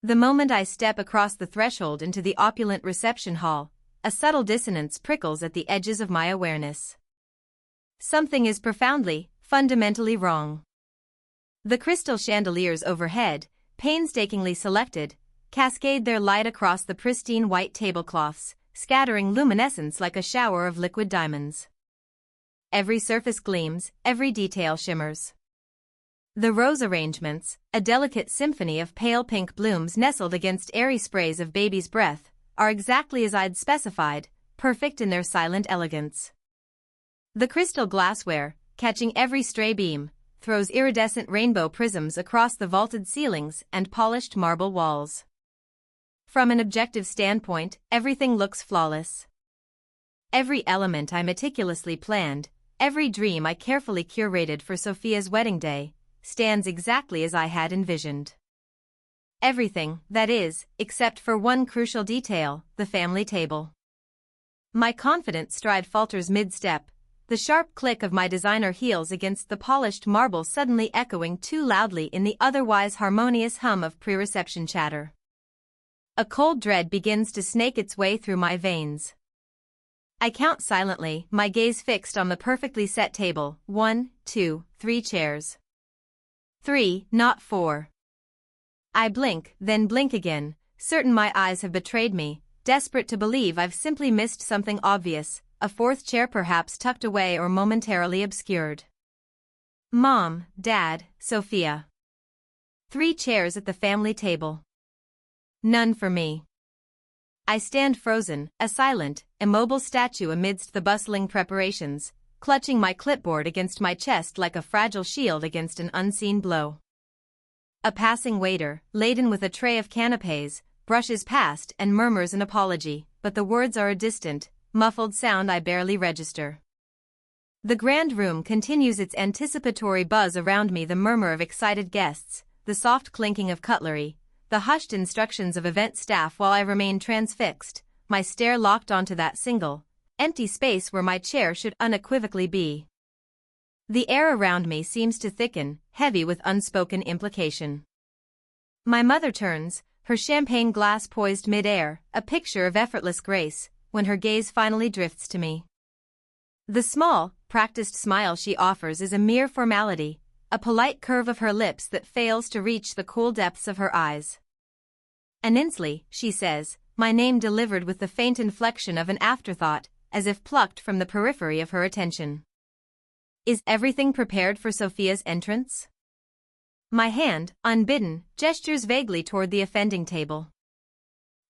The moment I step across the threshold into the opulent reception hall, a subtle dissonance prickles at the edges of my awareness. Something is profoundly, fundamentally wrong. The crystal chandeliers overhead, painstakingly selected, cascade their light across the pristine white tablecloths, scattering luminescence like a shower of liquid diamonds. Every surface gleams, every detail shimmers. The rose arrangements, a delicate symphony of pale pink blooms nestled against airy sprays of baby's breath, are exactly as I'd specified, perfect in their silent elegance. The crystal glassware, catching every stray beam, throws iridescent rainbow prisms across the vaulted ceilings and polished marble walls. From an objective standpoint, everything looks flawless. Every element I meticulously planned, every dream I carefully curated for Sophia's wedding day, stands exactly as I had envisioned. Everything, that is, except for one crucial detail, the family table. My confident stride falters mid-step, the sharp click of my designer heels against the polished marble suddenly echoing too loudly in the otherwise harmonious hum of pre-reception chatter. A cold dread begins to snake its way through my veins. I count silently, my gaze fixed on the perfectly set table. 1, 2, 3 chairs. 3, not 4. I blink, then blink again, certain my eyes have betrayed me, desperate to believe I've simply missed something obvious, a fourth chair perhaps tucked away or momentarily obscured. Mom, Dad, Sophia. 3 chairs at the family table. None for me. I stand frozen, a silent, immobile statue amidst the bustling preparations, clutching my clipboard against my chest like a fragile shield against an unseen blow. A passing waiter, laden with a tray of canapés, brushes past and murmurs an apology, but the words are a distant, muffled sound I barely register. The grand room continues its anticipatory buzz around me, the murmur of excited guests, the soft clinking of cutlery, the hushed instructions of event staff while I remain transfixed, my stare locked onto that single, empty space where my chair should unequivocally be. The air around me seems to thicken, heavy with unspoken implication. My mother turns, her champagne glass poised mid-air, a picture of effortless grace, when her gaze finally drifts to me. The small, practiced smile she offers is a mere formality, a polite curve of her lips that fails to reach the cool depths of her eyes. "And Inslee," she says, my name delivered with the faint inflection of an afterthought, as if plucked from the periphery of her attention. Is everything prepared for Sophia's entrance? My hand, unbidden, gestures vaguely toward the offending table.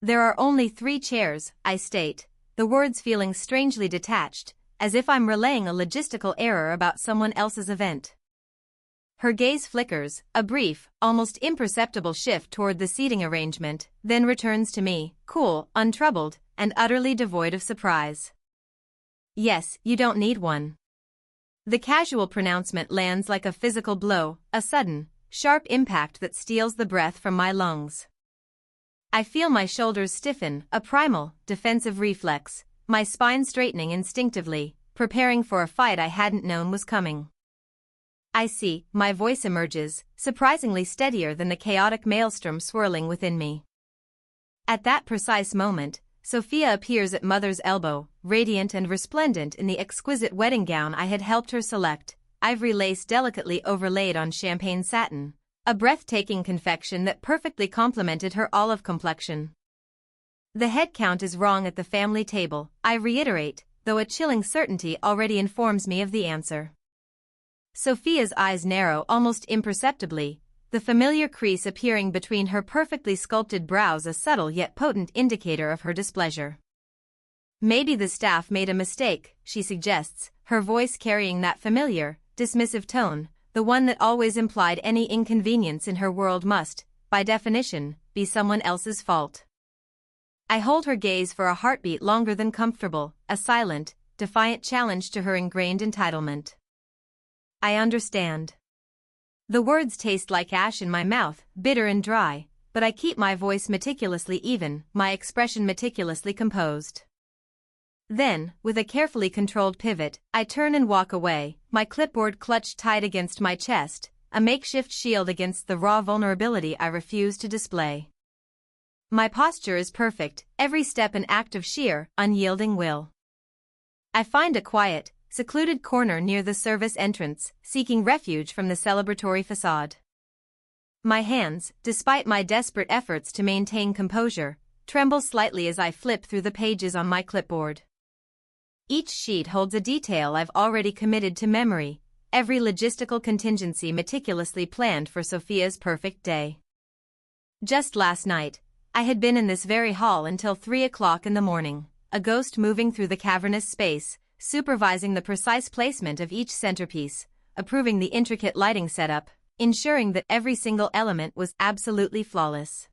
There are only 3 chairs, I state, the words feeling strangely detached, as if I'm relaying a logistical error about someone else's event. Her gaze flickers, a brief, almost imperceptible shift toward the seating arrangement, then returns to me, cool, untroubled, and utterly devoid of surprise. Yes, you don't need one. The casual pronouncement lands like a physical blow, a sudden, sharp impact that steals the breath from my lungs. I feel my shoulders stiffen, a primal, defensive reflex, my spine straightening instinctively, preparing for a fight I hadn't known was coming. I see, my voice emerges, surprisingly steadier than the chaotic maelstrom swirling within me. At that precise moment, Sophia appears at Mother's elbow, radiant and resplendent in the exquisite wedding gown I had helped her select, ivory lace delicately overlaid on champagne satin, a breathtaking confection that perfectly complemented her olive complexion. The head count is wrong at the family table, I reiterate, though a chilling certainty already informs me of the answer. Sophia's eyes narrow almost imperceptibly, the familiar crease appearing between her perfectly sculpted brows, a subtle yet potent indicator of her displeasure. Maybe the staff made a mistake, she suggests, her voice carrying that familiar, dismissive tone, the one that always implied any inconvenience in her world must, by definition, be someone else's fault. I hold her gaze for a heartbeat longer than comfortable, a silent, defiant challenge to her ingrained entitlement. I understand. The words taste like ash in my mouth, bitter and dry, but I keep my voice meticulously even, my expression meticulously composed. Then, with a carefully controlled pivot, I turn and walk away, my clipboard clutched tight against my chest, a makeshift shield against the raw vulnerability I refuse to display. My posture is perfect, every step an act of sheer, unyielding will. I find a quiet, secluded corner near the service entrance, seeking refuge from the celebratory facade. My hands, despite my desperate efforts to maintain composure, tremble slightly as I flip through the pages on my clipboard. Each sheet holds a detail I've already committed to memory, every logistical contingency meticulously planned for Sophia's perfect day. Just last night, I had been in this very hall until 3 o'clock in the morning, a ghost moving through the cavernous space, supervising the precise placement of each centerpiece, approving the intricate lighting setup, ensuring that every single element was absolutely flawless.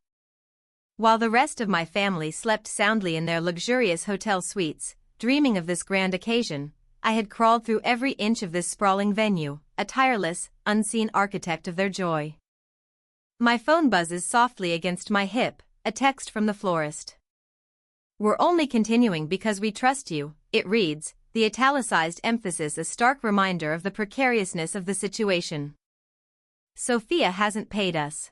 While the rest of my family slept soundly in their luxurious hotel suites, dreaming of this grand occasion, I had crawled through every inch of this sprawling venue, a tireless, unseen architect of their joy. My phone buzzes softly against my hip, a text from the florist. "We're only continuing because we trust you," it reads, the italicized emphasis a stark reminder of the precariousness of the situation. Sophia hasn't paid us.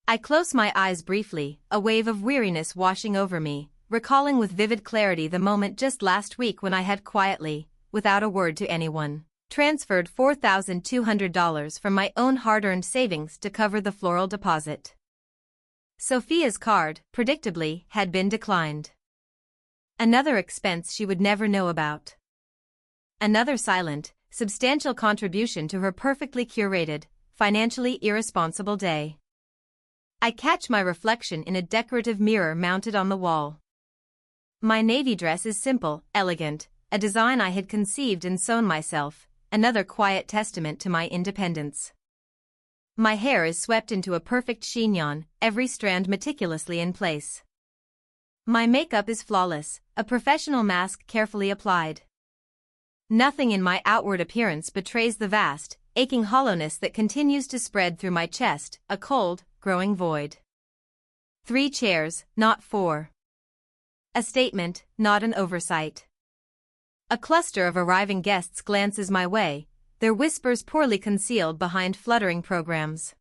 I close my eyes briefly, a wave of weariness washing over me, recalling with vivid clarity the moment just last week when I had quietly, without a word to anyone, transferred $4,200 from my own hard-earned savings to cover the floral deposit. Sophia's card, predictably, had been declined. Another expense she would never know about. Another silent, substantial contribution to her perfectly curated, financially irresponsible day. I catch my reflection in a decorative mirror mounted on the wall. My navy dress is simple, elegant, a design I had conceived and sewn myself, another quiet testament to my independence. My hair is swept into a perfect chignon, every strand meticulously in place. My makeup is flawless, a professional mask carefully applied. Nothing in my outward appearance betrays the vast, aching hollowness that continues to spread through my chest, a cold, growing void. 3 chairs, not 4. A statement, not an oversight. A cluster of arriving guests glances my way, their whispers poorly concealed behind fluttering programs.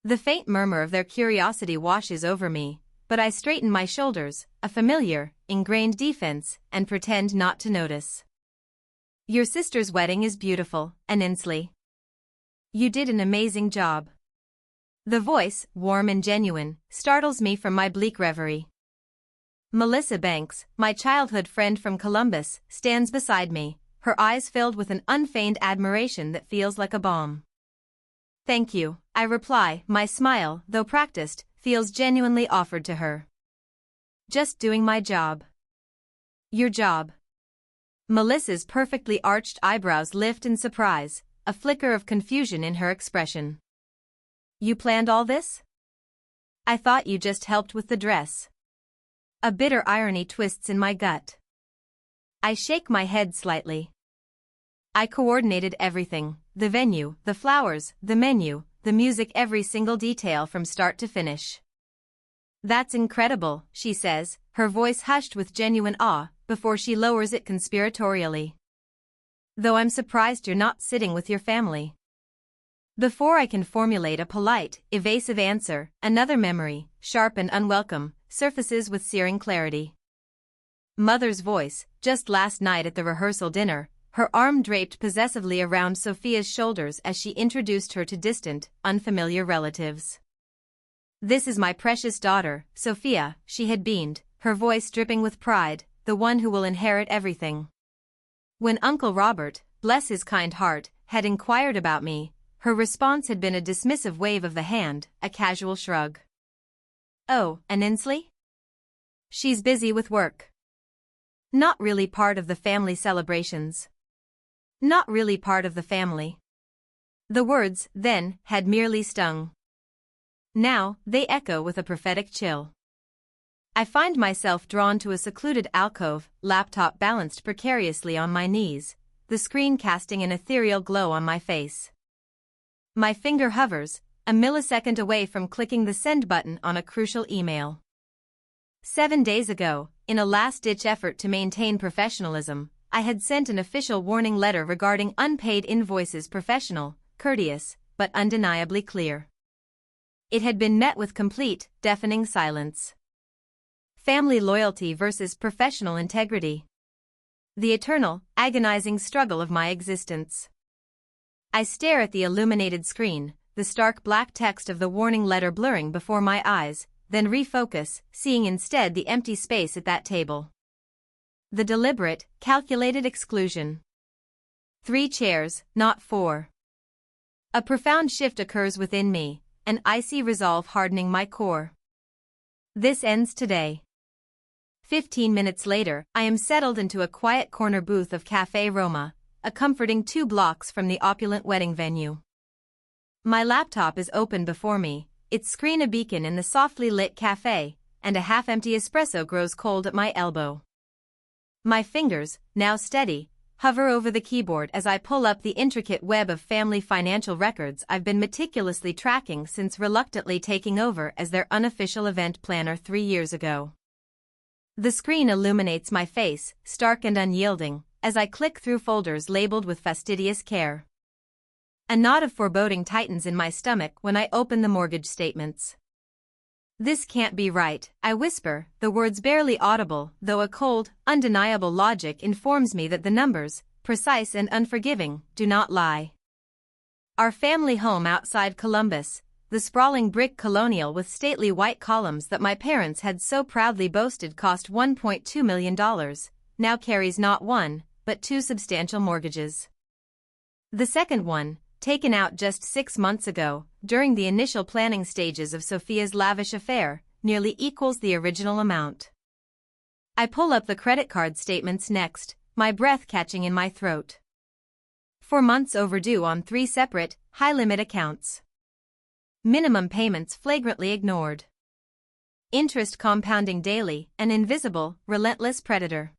The faint murmur of their curiosity washes over me, but I straighten my shoulders, a familiar, ingrained defense, and pretend not to notice. "Your sister's wedding is beautiful, Ann Inslee. You did an amazing job." The voice, warm and genuine, startles me from my bleak reverie. Melissa Banks, my childhood friend from Columbus, stands beside me, her eyes filled with an unfeigned admiration that feels like a balm. "Thank you," I reply, my smile, though practiced, feels genuinely offered to her. "Just doing my job." "Your job?" Melissa's perfectly arched eyebrows lift in surprise, a flicker of confusion in her expression. "You planned all this? I thought you just helped with the dress." A bitter irony twists in my gut. I shake my head slightly. "I coordinated everything, the venue, the flowers, the menu, the music, every single detail from start to finish." "That's incredible," she says, her voice hushed with genuine awe, before she lowers it conspiratorially. "Though I'm surprised you're not sitting with your family." Before I can formulate a polite, evasive answer, another memory, sharp and unwelcome, surfaces with searing clarity. Mother's voice, just last night at the rehearsal dinner, her arm draped possessively around Sophia's shoulders as she introduced her to distant, unfamiliar relatives. "This is my precious daughter, Sophia," she had beamed, her voice dripping with pride, "the one who will inherit everything." When Uncle Robert, bless his kind heart, had inquired about me, her response had been a dismissive wave of the hand, a casual shrug. "Oh, Ann Inslee? She's busy with work. Not really part of the family celebrations. Not really part of the family." The words, then, had merely stung. Now, they echo with a prophetic chill. I find myself drawn to a secluded alcove, laptop balanced precariously on my knees, the screen casting an ethereal glow on my face. My finger hovers, a millisecond away from clicking the send button on a crucial email. 7 days ago, in a last-ditch effort to maintain professionalism, I had sent an official warning letter regarding unpaid invoices, professional, courteous, but undeniably clear. It had been met with complete, deafening silence. Family loyalty versus professional integrity. The eternal, agonizing struggle of my existence. I stare at the illuminated screen, the stark black text of the warning letter blurring before my eyes, then refocus, seeing instead the empty space at that table. The deliberate, calculated exclusion. 3 chairs, not 4. A profound shift occurs within me, an icy resolve hardening my core. This ends today. 15 minutes later, I am settled into a quiet corner booth of Café Roma, a comforting 2 blocks from the opulent wedding venue. My laptop is open before me, its screen a beacon in the softly lit cafe, and a half-empty espresso grows cold at my elbow. My fingers, now steady, hover over the keyboard as I pull up the intricate web of family financial records I've been meticulously tracking since reluctantly taking over as their unofficial event planner 3 years ago. The screen illuminates my face, stark and unyielding, as I click through folders labeled with fastidious care. A knot of foreboding tightens in my stomach when I open the mortgage statements. This can't be right, I whisper, the words barely audible, though a cold, undeniable logic informs me that the numbers, precise and unforgiving, do not lie. Our family home outside Columbus, the sprawling brick colonial with stately white columns that my parents had so proudly boasted cost $1.2 million, now carries not 1, but 2 substantial mortgages. The second one, taken out just 6 months ago, during the initial planning stages of Sophia's lavish affair, nearly equals the original amount. I pull up the credit card statements next, my breath catching in my throat. 4 months overdue on 3 separate, high-limit accounts. Minimum payments flagrantly ignored. Interest compounding daily, an invisible, relentless predator.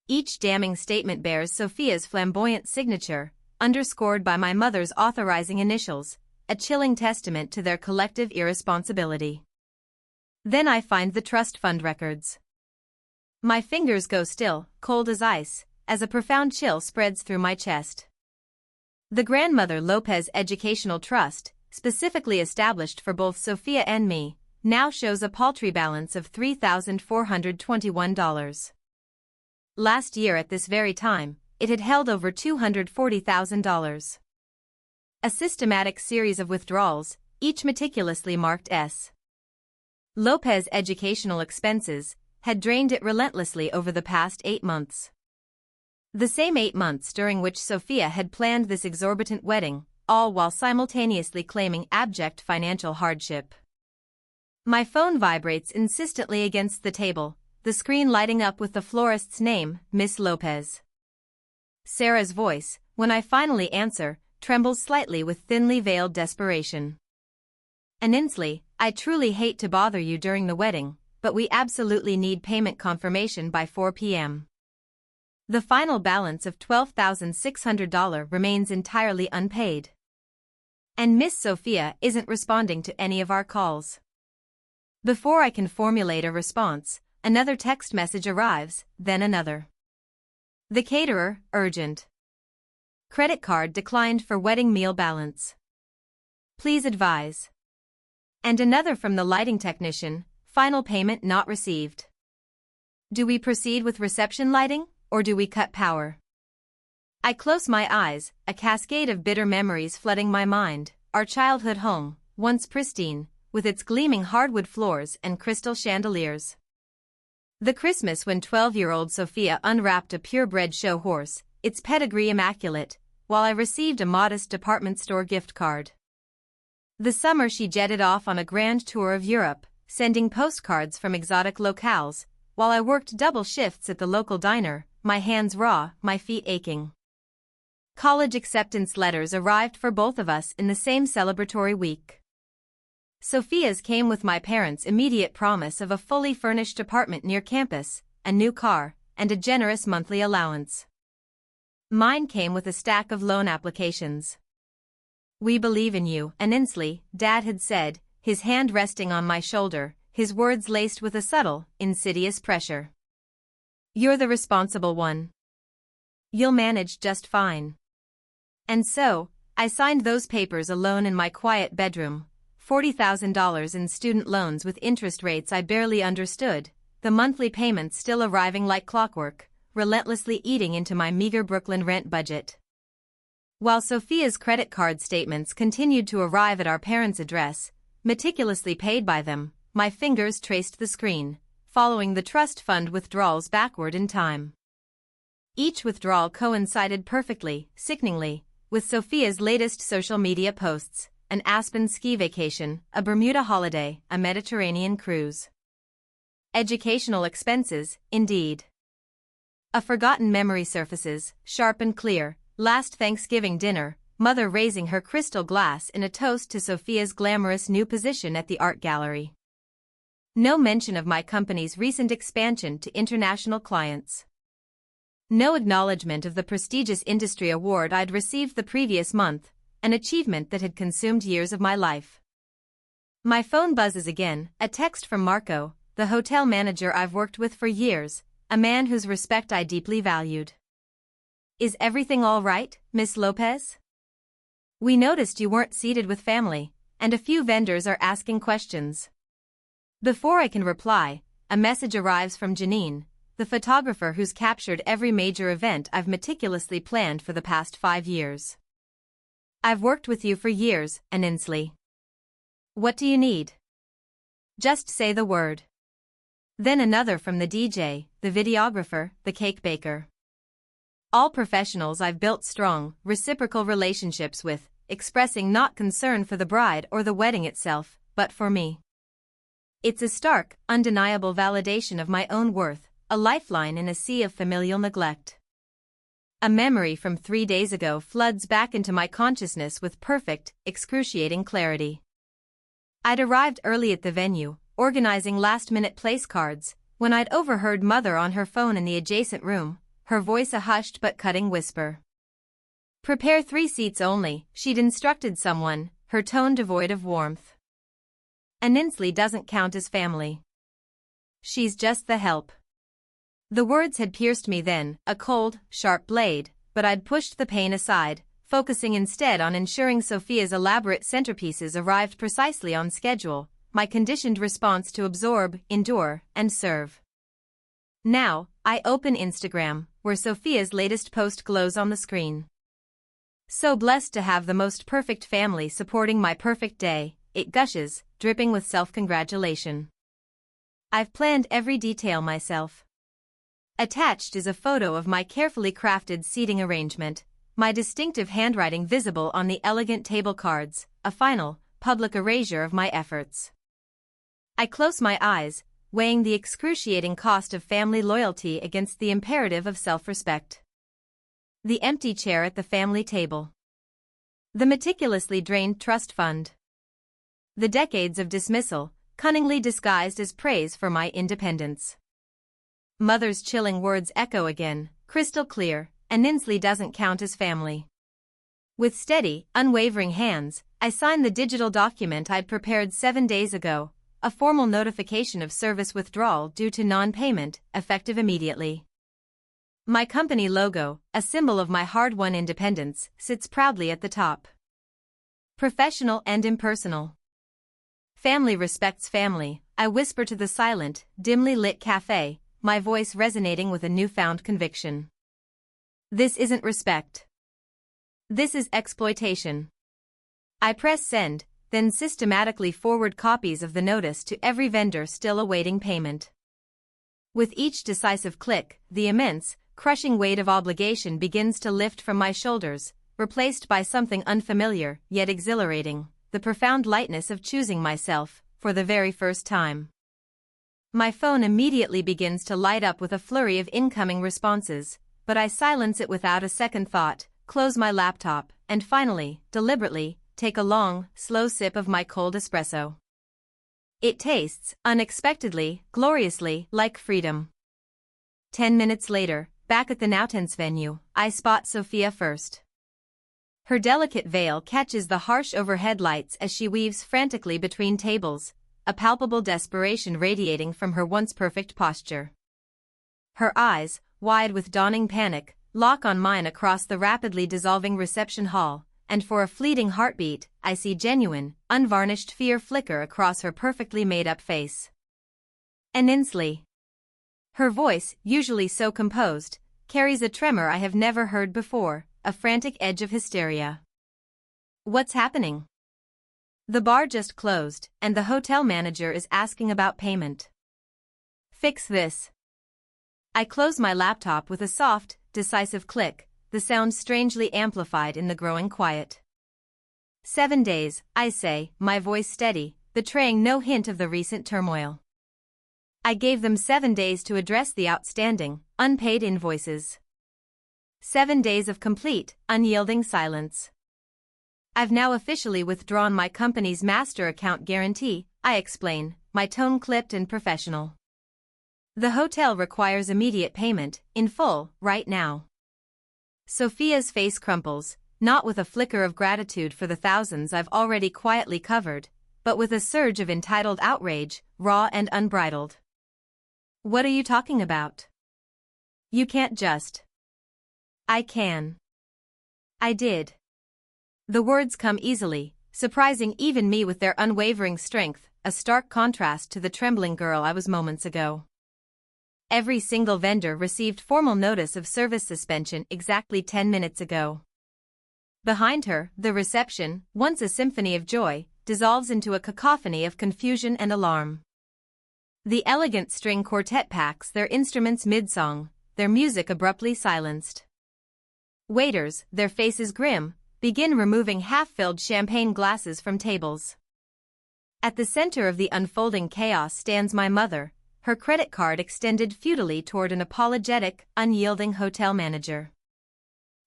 Each damning statement bears Sophia's flamboyant signature, underscored by my mother's authorizing initials, a chilling testament to their collective irresponsibility. Then I find the trust fund records. My fingers go still, cold as ice, as a profound chill spreads through my chest. The Grandmother Lopez Educational Trust, specifically established for both Sophia and me, now shows a paltry balance of $3,421. Last year at this very time, it had held over $240,000. A systematic series of withdrawals, each meticulously marked S. Lopez educational expenses, had drained it relentlessly over the past 8 months. The same 8 months during which Sophia had planned this exorbitant wedding, all while simultaneously claiming abject financial hardship. My phone vibrates insistently against the table, the screen lighting up with the florist's name, Miss Lopez. Sarah's voice, when I finally answer, trembles slightly with thinly veiled desperation. Ansley, I truly hate to bother you during the wedding, but we absolutely need payment confirmation by 4 p.m. The final balance of $12,600 remains entirely unpaid. And Miss Sophia isn't responding to any of our calls. Before I can formulate a response, another text message arrives, then another. The caterer, urgent. Credit card declined for wedding meal balance. Please advise. And another from the lighting technician, final payment not received. Do we proceed with reception lighting, or do we cut power? I close my eyes, a cascade of bitter memories flooding my mind, our childhood home, once pristine, with its gleaming hardwood floors and crystal chandeliers. The Christmas when 12-year-old Sophia unwrapped a purebred show horse, its pedigree immaculate, while I received a modest department store gift card. The summer she jetted off on a grand tour of Europe, sending postcards from exotic locales, while I worked double shifts at the local diner, my hands raw, my feet aching. College acceptance letters arrived for both of us in the same celebratory week. Sophia's came with my parents' immediate promise of a fully furnished apartment near campus, a new car, and a generous monthly allowance. Mine came with a stack of loan applications. We believe in you, Ansley, Dad had said, his hand resting on my shoulder, his words laced with a subtle, insidious pressure. You're the responsible one. You'll manage just fine. And so, I signed those papers alone in my quiet bedroom, $40,000 in student loans with interest rates I barely understood, the monthly payments still arriving like clockwork, relentlessly eating into my meager Brooklyn rent budget. While Sophia's credit card statements continued to arrive at our parents' address, meticulously paid by them, my fingers traced the screen, following the trust fund withdrawals backward in time. Each withdrawal coincided perfectly, sickeningly, with Sophia's latest social media posts: an Aspen ski vacation, a Bermuda holiday, a Mediterranean cruise. Educational expenses, indeed. A forgotten memory surfaces, sharp and clear: last Thanksgiving dinner, mother raising her crystal glass in a toast to Sophia's glamorous new position at the art gallery. No mention of my company's recent expansion to international clients. No acknowledgement of the prestigious industry award I'd received the previous month, an achievement that had consumed years of my life. My phone buzzes again, a text from Marco, the hotel manager I've worked with for years, a man whose respect I deeply valued. "Is everything all right, Miss Lopez? We noticed you weren't seated with family, and a few vendors are asking questions." Before I can reply, a message arrives from Janine, the photographer who's captured every major event I've meticulously planned for the past 5 years. "I've worked with you for years, Anninsley. What do you need? Just say the word." Then another from the DJ, the videographer, the cake baker. All professionals I've built strong, reciprocal relationships with, expressing not concern for the bride or the wedding itself, but for me. It's a stark, undeniable validation of my own worth, a lifeline in a sea of familial neglect. A memory from 3 days ago floods back into my consciousness with perfect, excruciating clarity. I'd arrived early at the venue, organizing last-minute place cards, when I'd overheard Mother on her phone in the adjacent room, her voice a hushed but cutting whisper. "Prepare 3 seats only," she'd instructed someone, her tone devoid of warmth. "Anninsley doesn't count as family. She's just the help." The words had pierced me then, a cold, sharp blade, but I'd pushed the pain aside, focusing instead on ensuring Sophia's elaborate centerpieces arrived precisely on schedule, my conditioned response to absorb, endure, and serve. Now, I open Instagram, where Sophia's latest post glows on the screen. "So blessed to have the most perfect family supporting my perfect day," it gushes, dripping with self-congratulation. "I've planned every detail myself." Attached is a photo of my carefully crafted seating arrangement, my distinctive handwriting visible on the elegant table cards, a final, public erasure of my efforts. I close my eyes, weighing the excruciating cost of family loyalty against the imperative of self-respect. The empty chair at the family table. The meticulously drained trust fund. The decades of dismissal, cunningly disguised as praise for my independence. Mother's chilling words echo again, crystal clear: "Anninsley doesn't count as family." With steady, unwavering hands, I sign the digital document I'd prepared 7 days ago, a formal notification of service withdrawal due to non-payment, effective immediately. My company logo, a symbol of my hard-won independence, sits proudly at the top. Professional and impersonal. Family respects family, I whisper to the silent, dimly lit cafe, my voice resonating with a newfound conviction. This isn't respect. This is exploitation. I press send, then systematically forward copies of the notice to every vendor still awaiting payment. With each decisive click, the immense, crushing weight of obligation begins to lift from my shoulders, replaced by something unfamiliar, yet exhilarating, the profound lightness of choosing myself, for the very first time. My phone immediately begins to light up with a flurry of incoming responses, but I silence it without a second thought, close my laptop, and finally, deliberately, take a long, slow sip of my cold espresso. It tastes, unexpectedly, gloriously, like freedom. 10 minutes later, back at the Nowtense venue, I spot Sophia first. Her delicate veil catches the harsh overhead lights as she weaves frantically between tables, a palpable desperation radiating from her once perfect posture. Her eyes, wide with dawning panic, lock on mine across the rapidly dissolving reception hall, and for a fleeting heartbeat, I see genuine, unvarnished fear flicker across her perfectly made-up face. Immensely. Her voice, usually so composed, carries a tremor I have never heard before, a frantic edge of hysteria. What's happening? The bar just closed, and the hotel manager is asking about payment. Fix this. I close my laptop with a soft, decisive click, the sound strangely amplified in the growing quiet. 7 days, I say, my voice steady, betraying no hint of the recent turmoil. I gave them 7 days to address the outstanding, unpaid invoices. 7 days of complete, unyielding silence. I've now officially withdrawn my company's master account guarantee, I explain, my tone clipped and professional. The hotel requires immediate payment, in full, right now. Sophia's face crumples, not with a flicker of gratitude for the thousands I've already quietly covered, but with a surge of entitled outrage, raw and unbridled. What are you talking about? You can't just. I can. I did. The words come easily, surprising even me with their unwavering strength, a stark contrast to the trembling girl I was moments ago. Every single vendor received formal notice of service suspension exactly 10 minutes ago. Behind her, the reception, once a symphony of joy, dissolves into a cacophony of confusion and alarm. The elegant string quartet packs their instruments mid-song, their music abruptly silenced. Waiters, their faces grim, begin removing half-filled champagne glasses from tables. At the center of the unfolding chaos stands my mother, her credit card extended futilely toward an apologetic, unyielding hotel manager.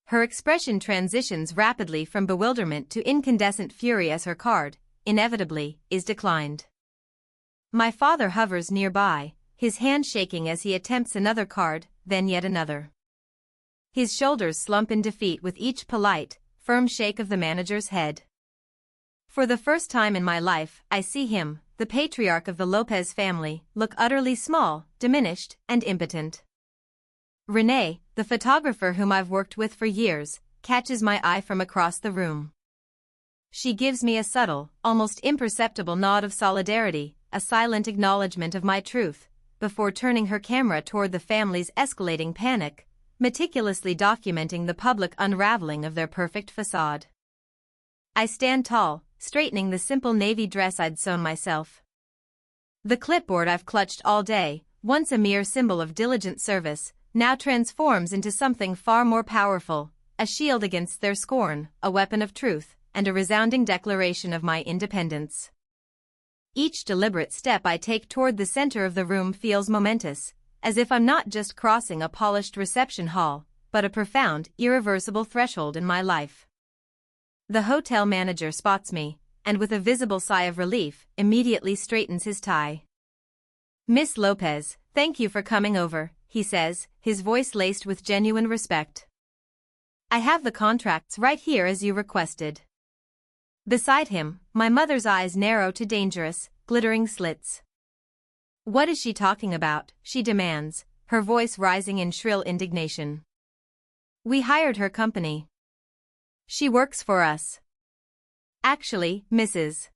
Her expression transitions rapidly from bewilderment to incandescent fury as her card, inevitably, is declined. My father hovers nearby, his hand shaking as he attempts another card, then yet another. His shoulders slump in defeat with each polite, firm shake of the manager's head. For the first time in my life, I see him, the patriarch of the Lopez family, look utterly small, diminished, and impotent. Renee, the photographer whom I've worked with for years, catches my eye from across the room. She gives me a subtle, almost imperceptible nod of solidarity, a silent acknowledgement of my truth, before turning her camera toward the family's escalating panic, meticulously documenting the public unraveling of their perfect facade. I stand tall, straightening the simple navy dress I'd sewn myself. The clipboard I've clutched all day, once a mere symbol of diligent service, now transforms into something far more powerful, a shield against their scorn, a weapon of truth, and a resounding declaration of my independence. Each deliberate step I take toward the center of the room feels momentous, as if I'm not just crossing a polished reception hall, but a profound, irreversible threshold in my life. The hotel manager spots me, and with a visible sigh of relief, immediately straightens his tie. Miss Lopez, thank you for coming over, he says, his voice laced with genuine respect. I have the contracts right here as you requested. Beside him, my mother's eyes narrow to dangerous, glittering slits. What is she talking about, she demands, her voice rising in shrill indignation. We hired her company. She works for us. Actually, Mrs.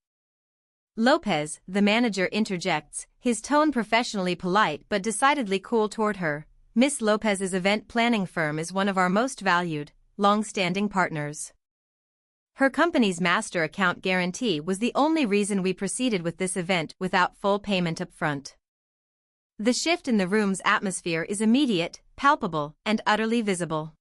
Lopez, the manager interjects, his tone professionally polite but decidedly cool toward her. Miss Lopez's event planning firm is one of our most valued, long-standing partners. Her company's master account guarantee was the only reason we proceeded with this event without full payment up front. The shift in the room's atmosphere is immediate, palpable, and utterly visible.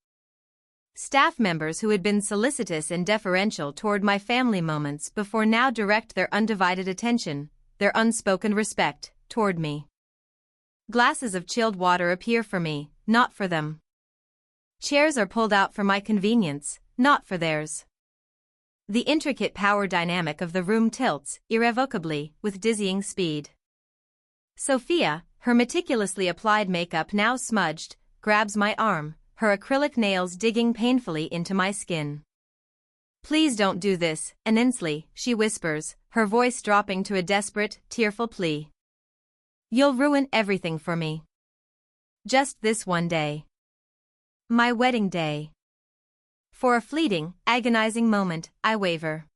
Staff members who had been solicitous and deferential toward my family moments before now direct their undivided attention, their unspoken respect, toward me. Glasses of chilled water appear for me, not for them. Chairs are pulled out for my convenience, not for theirs. The intricate power dynamic of the room tilts, irrevocably, with dizzying speed. Sophia, her meticulously applied makeup now smudged, grabs my arm, her acrylic nails digging painfully into my skin. Please don't do this, Anensly, she whispers, her voice dropping to a desperate, tearful plea. You'll ruin everything for me. Just this one day. My wedding day. For a fleeting, agonizing moment, I waver.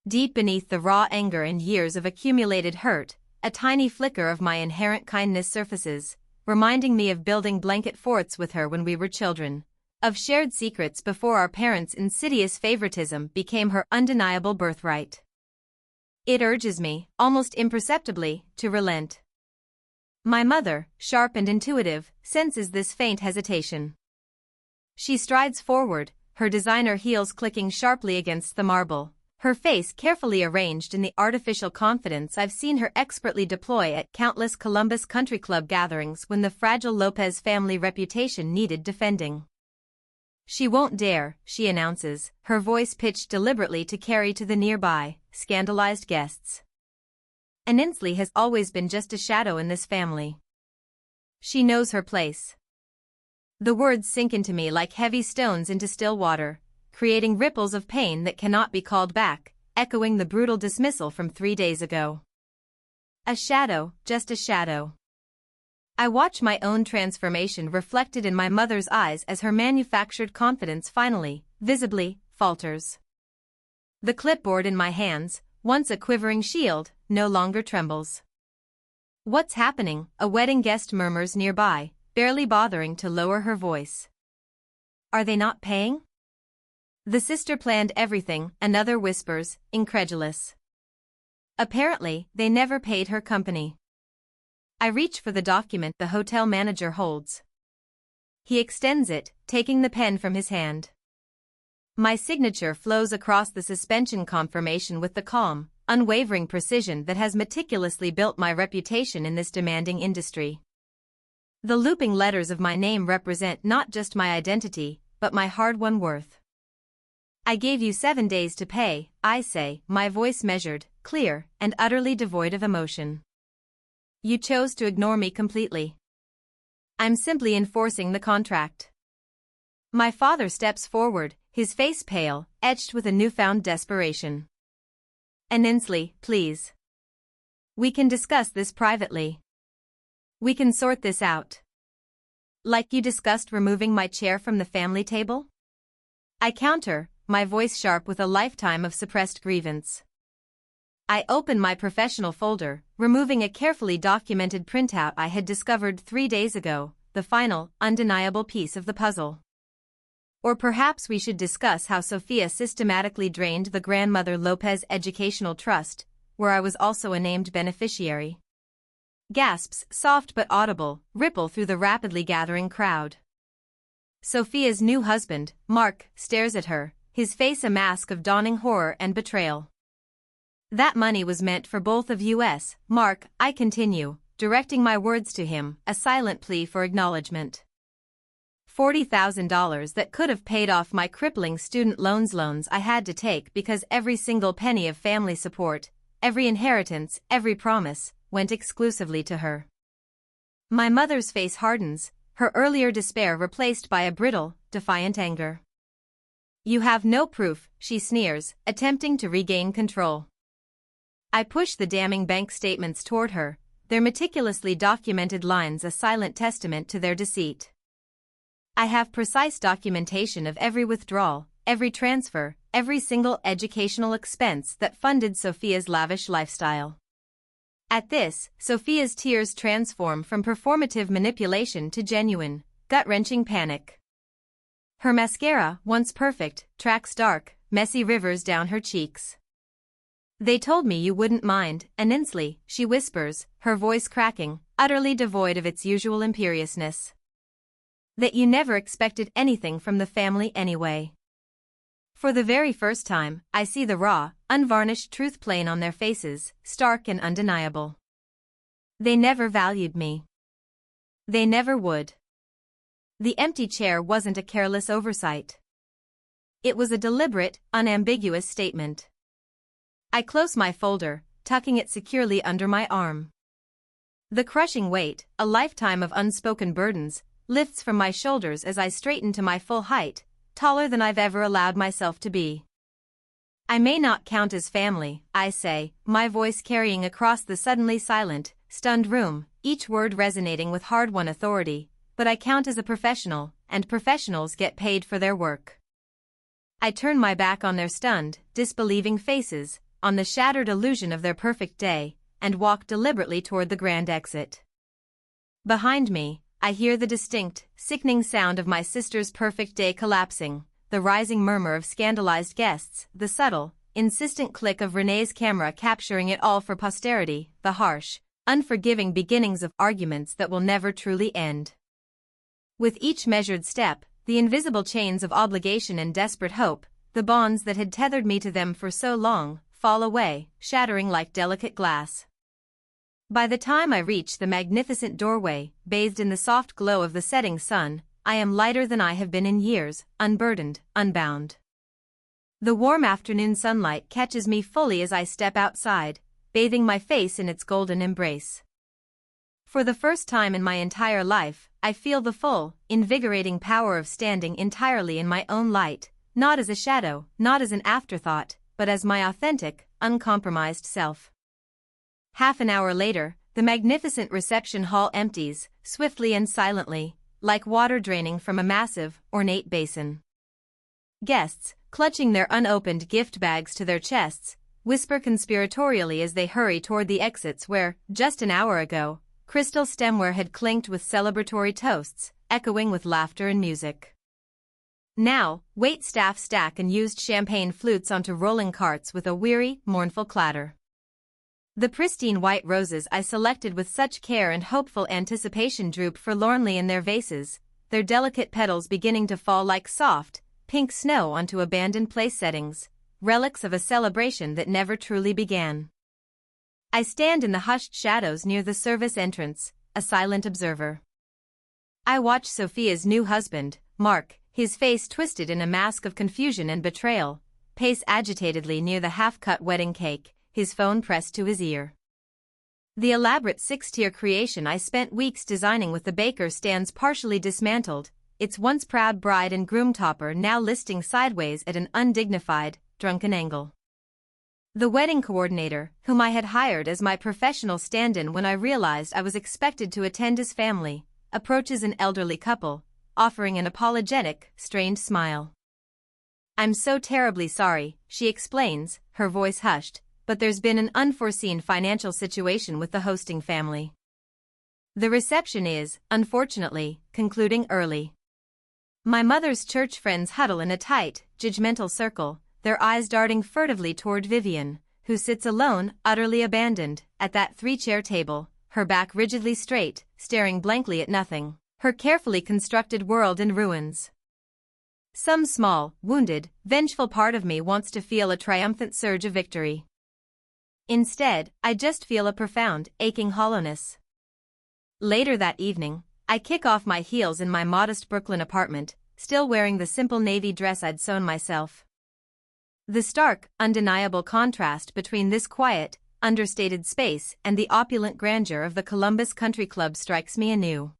Deep beneath the raw anger and years of accumulated hurt, a tiny flicker of my inherent kindness surfaces, reminding me of building blanket forts with her when we were children, of shared secrets before our parents' insidious favoritism became her undeniable birthright. It urges me, almost imperceptibly, to relent. My mother, sharp and intuitive, senses this faint hesitation. She strides forward, her designer heels clicking sharply against the marble, her face carefully arranged in the artificial confidence I've seen her expertly deploy at countless Columbus Country Club gatherings when the fragile Lopez family reputation needed defending. She won't dare, she announces, her voice pitched deliberately to carry to the nearby, scandalized guests. Annesley has always been just a shadow in this family. She knows her place. The words sink into me like heavy stones into still water, creating ripples of pain that cannot be called back, echoing the brutal dismissal from 3 days ago. A shadow, just a shadow. I watch my own transformation reflected in my mother's eyes as her manufactured confidence finally, visibly, falters. The clipboard in my hands, once a quivering shield, no longer trembles. What's happening? A wedding guest murmurs nearby, barely bothering to lower her voice. Are they not paying? The sister planned everything, another whispers, incredulous. Apparently, they never paid her company. I reach for the document the hotel manager holds. He extends it, taking the pen from his hand. My signature flows across the suspension confirmation with the calm, unwavering precision that has meticulously built my reputation in this demanding industry. The looping letters of my name represent not just my identity, but my hard-won worth. I gave you 7 days to pay, I say, my voice measured, clear, and utterly devoid of emotion. You chose to ignore me completely. I'm simply enforcing the contract. My father steps forward, his face pale, etched with a newfound desperation. Annesley, please. We can discuss this privately. We can sort this out. Like you discussed removing my chair from the family table? I counter, my voice sharp with a lifetime of suppressed grievance. I open my professional folder, removing a carefully documented printout I had discovered 3 days ago, the final, undeniable piece of the puzzle. Or perhaps we should discuss how Sophia systematically drained the Grandmother Lopez Educational Trust, where I was also a named beneficiary. Gasps, soft but audible, ripple through the rapidly gathering crowd. Sophia's new husband, Mark, stares at her, his face a mask of dawning horror and betrayal. That money was meant for both of us, Mark, I continue, directing my words to him, a silent plea for acknowledgement. $40,000 that could have paid off my crippling student loans I had to take because every single penny of family support, every inheritance, every promise, went exclusively to her. My mother's face hardens, her earlier despair replaced by a brittle, defiant anger. You have no proof, she sneers, attempting to regain control. I push the damning bank statements toward her, their meticulously documented lines a silent testament to their deceit. I have precise documentation of every withdrawal, every transfer, every single educational expense that funded Sophia's lavish lifestyle. At this, Sophia's tears transform from performative manipulation to genuine, gut-wrenching panic. Her mascara, once perfect, tracks dark, messy rivers down her cheeks. They told me you wouldn't mind, Annesley, she whispers, her voice cracking, utterly devoid of its usual imperiousness. That you never expected anything from the family anyway. For the very first time, I see the raw, unvarnished truth plain on their faces, stark and undeniable. They never valued me. They never would. The empty chair wasn't a careless oversight. It was a deliberate, unambiguous statement. I close my folder, tucking it securely under my arm. The crushing weight, a lifetime of unspoken burdens, lifts from my shoulders as I straighten to my full height, taller than I've ever allowed myself to be. I may not count as family, I say, my voice carrying across the suddenly silent, stunned room, each word resonating with hard-won authority, but I count as a professional, and professionals get paid for their work. I turn my back on their stunned, disbelieving faces, on the shattered illusion of their perfect day, and walk deliberately toward the grand exit. Behind me, I hear the distinct, sickening sound of my sister's perfect day collapsing, the rising murmur of scandalized guests, the subtle, insistent click of Renee's camera capturing it all for posterity, the harsh, unforgiving beginnings of arguments that will never truly end. With each measured step, the invisible chains of obligation and desperate hope, the bonds that had tethered me to them for so long, fall away, shattering like delicate glass. By the time I reach the magnificent doorway, bathed in the soft glow of the setting sun, I am lighter than I have been in years, unburdened, unbound. The warm afternoon sunlight catches me fully as I step outside, bathing my face in its golden embrace. For the first time in my entire life, I feel the full, invigorating power of standing entirely in my own light, not as a shadow, not as an afterthought, but as my authentic, uncompromised self. Half an hour later, the magnificent reception hall empties, swiftly and silently, like water draining from a massive, ornate basin. Guests, clutching their unopened gift bags to their chests, whisper conspiratorially as they hurry toward the exits where, just an hour ago, crystal stemware had clinked with celebratory toasts, echoing with laughter and music. Now, wait staff stack unused champagne flutes onto rolling carts with a weary, mournful clatter. The pristine white roses I selected with such care and hopeful anticipation droop forlornly in their vases, their delicate petals beginning to fall like soft, pink snow onto abandoned place settings, relics of a celebration that never truly began. I stand in the hushed shadows near the service entrance, a silent observer. I watch Sophia's new husband, Mark, his face twisted in a mask of confusion and betrayal, pace agitatedly near the half-cut wedding cake, his phone pressed to his ear. The elaborate six-tier creation I spent weeks designing with the baker stands partially dismantled, its once proud bride and groom topper now listing sideways at an undignified, drunken angle. The wedding coordinator, whom I had hired as my professional stand-in when I realized I was expected to attend his family, approaches an elderly couple, offering an apologetic, strained smile. "I'm so terribly sorry," she explains, her voice hushed, "but there's been an unforeseen financial situation with the hosting family. The reception is, unfortunately, concluding early." My mother's church friends huddle in a tight, judgmental circle, their eyes darting furtively toward Vivian, who sits alone, utterly abandoned, at that three-chair table, her back rigidly straight, staring blankly at nothing, her carefully constructed world in ruins. Some small, wounded, vengeful part of me wants to feel a triumphant surge of victory. Instead, I just feel a profound, aching hollowness. Later that evening, I kick off my heels in my modest Brooklyn apartment, still wearing the simple navy dress I'd sewn myself. The stark, undeniable contrast between this quiet, understated space and the opulent grandeur of the Columbus Country Club strikes me anew.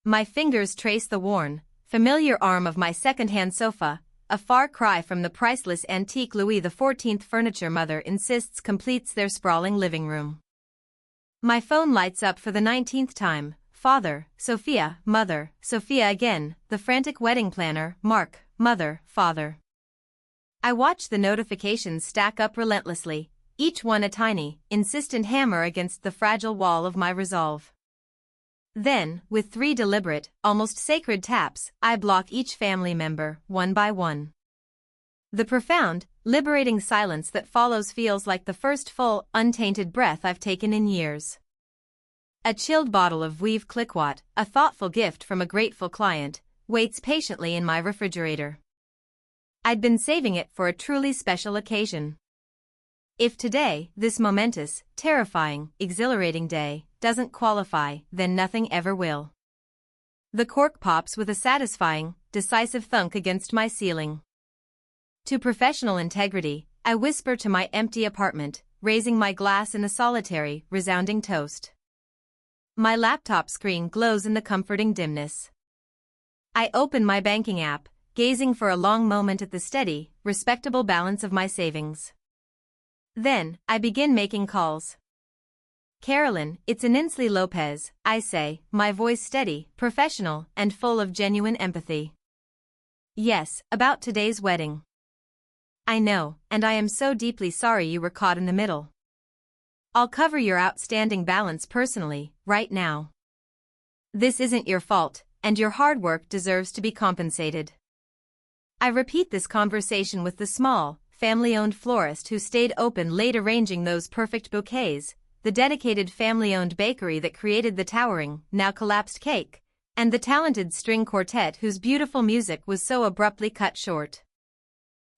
My fingers trace the worn, familiar arm of my second-hand sofa, a far cry from the priceless antique Louis XIV furniture mother insists completes their sprawling living room. My phone lights up for the 19th time. Father, Sophia, Mother, Sophia again, the frantic wedding planner, Mark, Mother, Father. I watch the notifications stack up relentlessly, each one a tiny, insistent hammer against the fragile wall of my resolve. Then, with 3 deliberate, almost sacred taps, I block each family member, one by one. The profound, liberating silence that follows feels like the first full, untainted breath I've taken in years. A chilled bottle of Veuve Clicquot, a thoughtful gift from a grateful client, waits patiently in my refrigerator. I'd been saving it for a truly special occasion. If today, this momentous, terrifying, exhilarating day, doesn't qualify, then nothing ever will. The cork pops with a satisfying, decisive thunk against my ceiling. To professional integrity, I whisper to my empty apartment, raising my glass in a solitary, resounding toast. My laptop screen glows in the comforting dimness. I open my banking app, gazing for a long moment at the steady, respectable balance of my savings. Then, I begin making calls. "Carolyn, it's Aninslee Lopez," I say, my voice steady, professional, and full of genuine empathy. "Yes, about today's wedding. I know, and I am so deeply sorry you were caught in the middle. I'll cover your outstanding balance personally, right now. This isn't your fault, and your hard work deserves to be compensated. I repeat this conversation with the small, family-owned florist who stayed open late arranging those perfect bouquets, the dedicated family-owned bakery that created the towering, now collapsed cake, and the talented string quartet whose beautiful music was so abruptly cut short.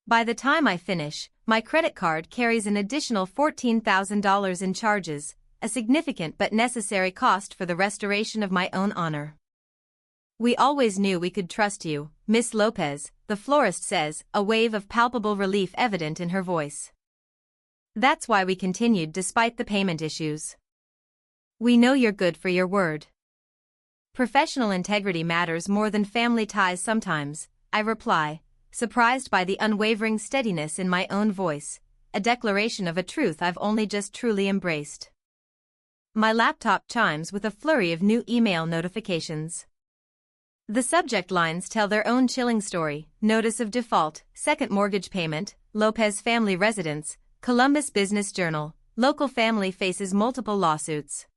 By the time I finish, my credit card carries an additional $14,000 in charges, a significant but necessary cost for the restoration of my own honor. We always knew we could trust you, Miss Lopez, the florist says, a wave of palpable relief evident in her voice. That's why we continued despite the payment issues. We know you're good for your word. Professional integrity matters more than family ties sometimes, I reply, surprised by the unwavering steadiness in my own voice, a declaration of a truth I've only just truly embraced. My laptop chimes with a flurry of new email notifications. The subject lines tell their own chilling story: notice of default, second mortgage payment, Lopez family residence, Columbus Business Journal, local family faces multiple lawsuits.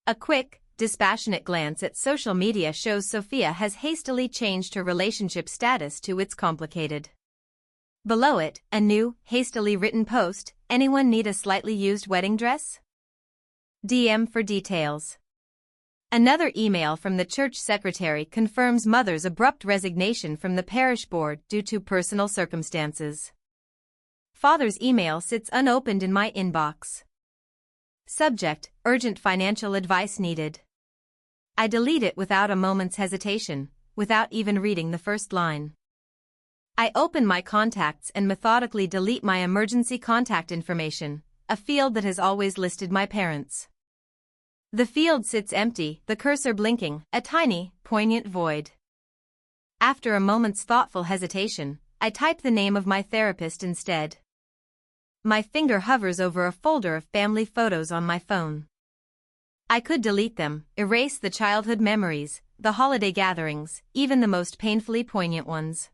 A quick, dispassionate glance at social media shows Sophia has hastily changed her relationship status to "it's complicated." Below it, a new, hastily written post: anyone need a slightly used wedding dress? DM for details. Another email from the church secretary confirms mother's abrupt resignation from the parish board due to personal circumstances. Father's email sits unopened in my inbox. Subject: urgent financial advice needed. I delete it without a moment's hesitation, without even reading the first line. I open my contacts and methodically delete my emergency contact information, a field that has always listed my parents. The field sits empty, the cursor blinking, a tiny, poignant void. After a moment's thoughtful hesitation, I type the name of my therapist instead. My finger hovers over a folder of family photos on my phone. I could delete them, erase the childhood memories, the holiday gatherings, even the most painfully poignant ones.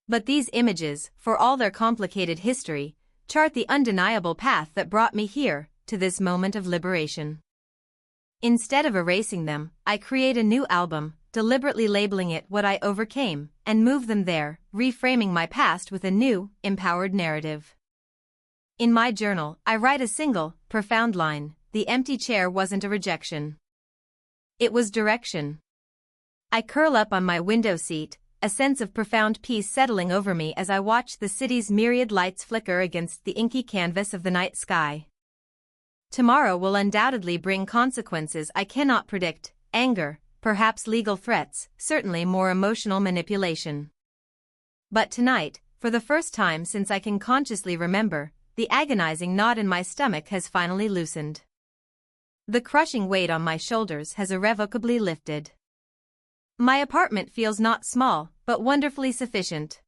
But these images, for all their complicated history, chart the undeniable path that brought me here, to this moment of liberation. Instead of erasing them, I create a new album, deliberately labeling it what I overcame, and move them there, reframing my past with a new, empowered narrative. In my journal, I write a single, profound line: the empty chair wasn't a rejection. It was direction. I curl up on my window seat, a sense of profound peace settling over me as I watch the city's myriad lights flicker against the inky canvas of the night sky. Tomorrow will undoubtedly bring consequences I cannot predict: anger, perhaps legal threats, certainly more emotional manipulation. But tonight, for the first time since I can consciously remember, the agonizing knot in my stomach has finally loosened. The crushing weight on my shoulders has irrevocably lifted. My apartment feels not small, but wonderfully sufficient.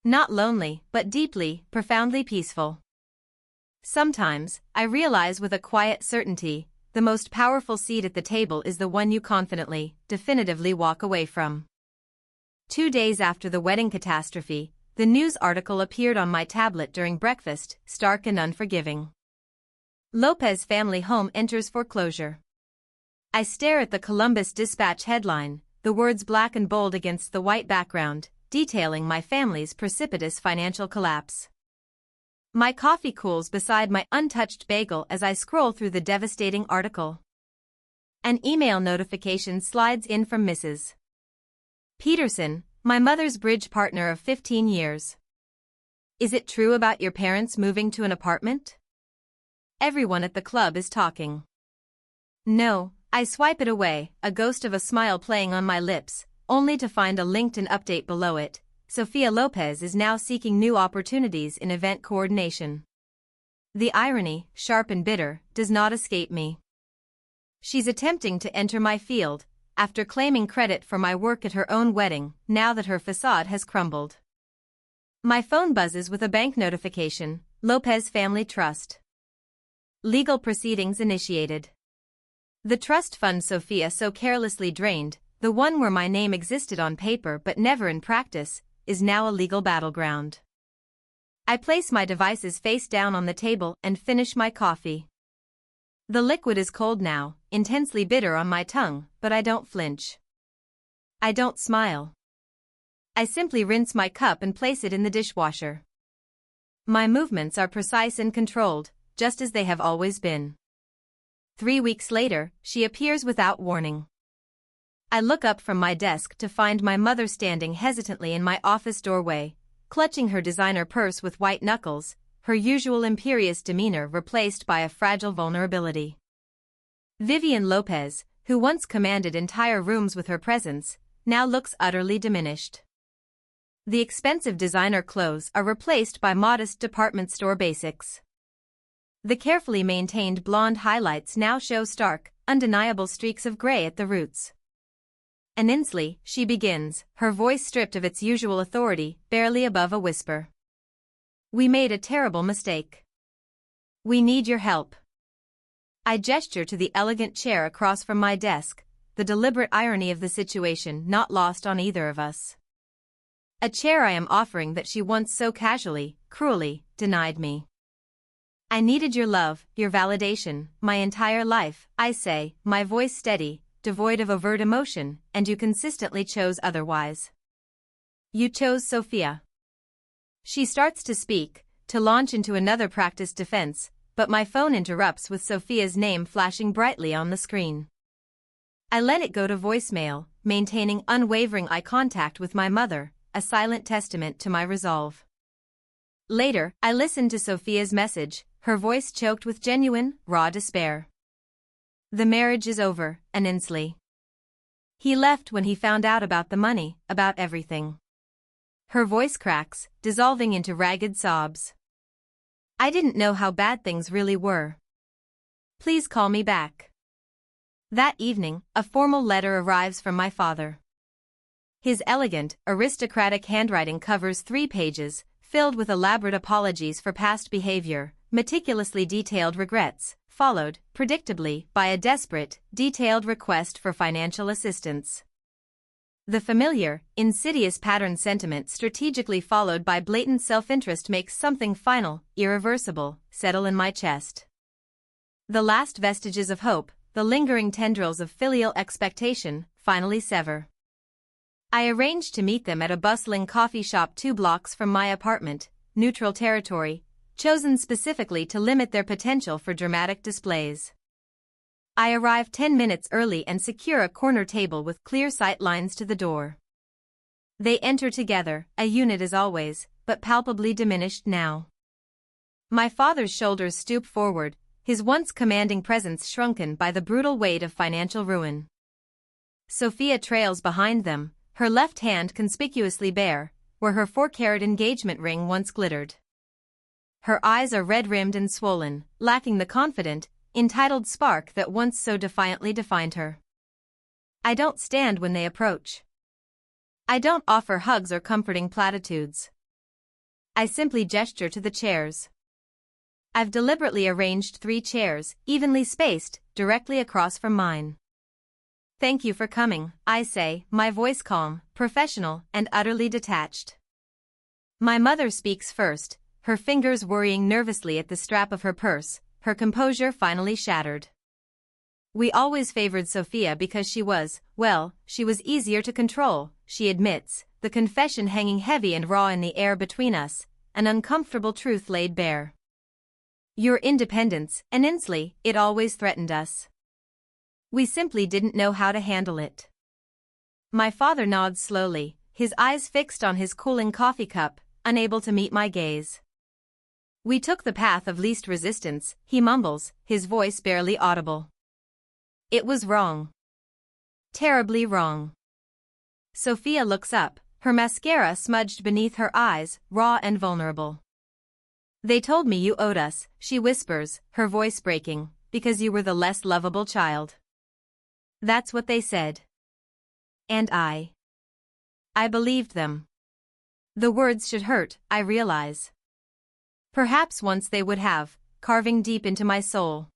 Not lonely, but deeply, profoundly peaceful. Sometimes, I realize with a quiet certainty, the most powerful seat at the table is the one you confidently, definitively walk away from. 2 days after the wedding catastrophe, the news article appeared on my tablet during breakfast, stark and unforgiving. Lopez family home enters foreclosure. I stare at the Columbus Dispatch headline, the words black and bold against the white background, detailing my family's precipitous financial collapse. My coffee cools beside my untouched bagel as I scroll through the devastating article. An email notification slides in from Mrs. Peterson, my mother's bridge partner of 15 years. Is it true about your parents moving to an apartment? Everyone at the club is talking. No, I swipe it away, a ghost of a smile playing on my lips, only to find a LinkedIn update below it. Sophia Lopez is now seeking new opportunities in event coordination. The irony, sharp and bitter, does not escape me. She's attempting to enter my field, after claiming credit for my work at her own wedding, now that her facade has crumbled. My phone buzzes with a bank notification: Lopez Family Trust. Legal proceedings initiated. The trust fund Sophia so carelessly drained, the one where my name existed on paper but never in practice, is now a legal battleground. I place my devices face down on the table and finish my coffee. The liquid is cold now, intensely bitter on my tongue, but I don't flinch. I don't smile. I simply rinse my cup and place it in the dishwasher. My movements are precise and controlled, just as they have always been. 3 weeks later, she appears without warning. I look up from my desk to find my mother standing hesitantly in my office doorway, clutching her designer purse with white knuckles, her usual imperious demeanor replaced by a fragile vulnerability. Vivian Lopez, who once commanded entire rooms with her presence, now looks utterly diminished. The expensive designer clothes are replaced by modest department store basics. The carefully maintained blonde highlights now show stark, undeniable streaks of gray at the roots. And Inslee, she begins, her voice stripped of its usual authority, barely above a whisper. We made a terrible mistake. We need your help. I gesture to the elegant chair across from my desk, the deliberate irony of the situation not lost on either of us. A chair I am offering that she once so casually, cruelly, denied me. I needed your love, your validation, my entire life, I say, my voice steady, devoid of overt emotion, and you consistently chose otherwise. You chose Sophia. She starts to speak, to launch into another practiced defense, but my phone interrupts with Sophia's name flashing brightly on the screen. I let it go to voicemail, maintaining unwavering eye contact with my mother, a silent testament to my resolve. Later, I listened to Sophia's message, her voice choked with genuine, raw despair. The marriage is over, Inslee. He left when he found out about the money, about everything. Her voice cracks, dissolving into ragged sobs. I didn't know how bad things really were. Please call me back. That evening, a formal letter arrives from my father. His elegant, aristocratic handwriting covers 3 pages, filled with elaborate apologies for past behavior, meticulously detailed regrets, followed, predictably, by a desperate, detailed request for financial assistance. The familiar, insidious pattern sentiment strategically followed by blatant self-interest makes something final, irreversible, settle in my chest. The last vestiges of hope, the lingering tendrils of filial expectation, finally sever. I arranged to meet them at a bustling coffee shop 2 blocks from my apartment, neutral territory, chosen specifically to limit their potential for dramatic displays. I arrive 10 minutes early and secure a corner table with clear sight lines to the door. They enter together, a unit as always, but palpably diminished now. My father's shoulders stoop forward, his once commanding presence shrunken by the brutal weight of financial ruin. Sophia trails behind them, her left hand conspicuously bare, where her 4-carat engagement ring once glittered. Her eyes are red-rimmed and swollen, lacking the confident, entitled spark that once so defiantly defined her. I don't stand when they approach. I don't offer hugs or comforting platitudes. I simply gesture to the chairs. I've deliberately arranged 3 chairs, evenly spaced, directly across from mine. Thank you for coming, I say, my voice calm, professional, and utterly detached. My mother speaks first, her fingers worrying nervously at the strap of her purse, her composure finally shattered. We always favored Sophia because she was easier to control, she admits, the confession hanging heavy and raw in the air between us, an uncomfortable truth laid bare. Your independence, Inslee, it always threatened us. We simply didn't know how to handle it. My father nods slowly, his eyes fixed on his cooling coffee cup, unable to meet my gaze. We took the path of least resistance, he mumbles, his voice barely audible. It was wrong. Terribly wrong. Sophia looks up, her mascara smudged beneath her eyes, raw and vulnerable. They told me you owed us, she whispers, her voice breaking, because you were the less lovable child. That's what they said. And I believed them. The words should hurt, I realize. Perhaps once they would have, carving deep into my soul.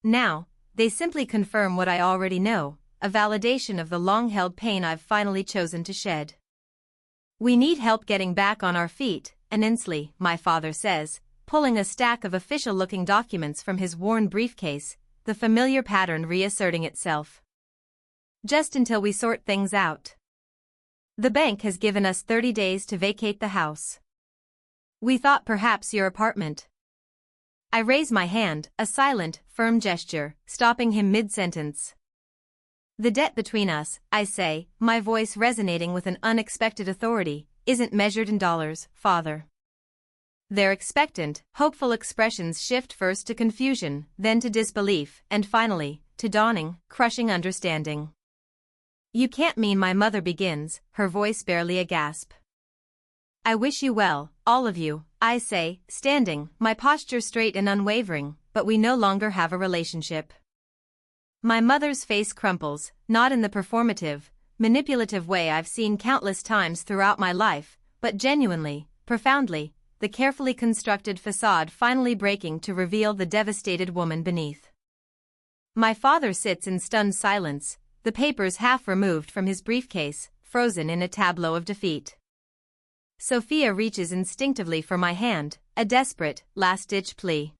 Now, they simply confirm what I already know, a validation of the long-held pain I've finally chosen to shed. We need help getting back on our feet, and Inslee, my father says, pulling a stack of official-looking documents from his worn briefcase, the familiar pattern reasserting itself. Just until we sort things out. The bank has given us 30 days to vacate the house. We thought perhaps your apartment. I raise my hand, a silent, firm gesture, stopping him mid-sentence. The debt between us, I say, my voice resonating with an unexpected authority, isn't measured in dollars, father. Their expectant, hopeful expressions shift first to confusion, then to disbelief, and finally, to dawning, crushing understanding. You can't mean my mother begins, her voice barely a gasp. I wish you well, all of you, I say, standing, my posture straight and unwavering, but we no longer have a relationship. My mother's face crumples, not in the performative, manipulative way I've seen countless times throughout my life, but genuinely, profoundly, the carefully constructed facade finally breaking to reveal the devastated woman beneath. My father sits in stunned silence, the papers half removed from his briefcase, frozen in a tableau of defeat. Sophia reaches instinctively for my hand, a desperate, last-ditch plea.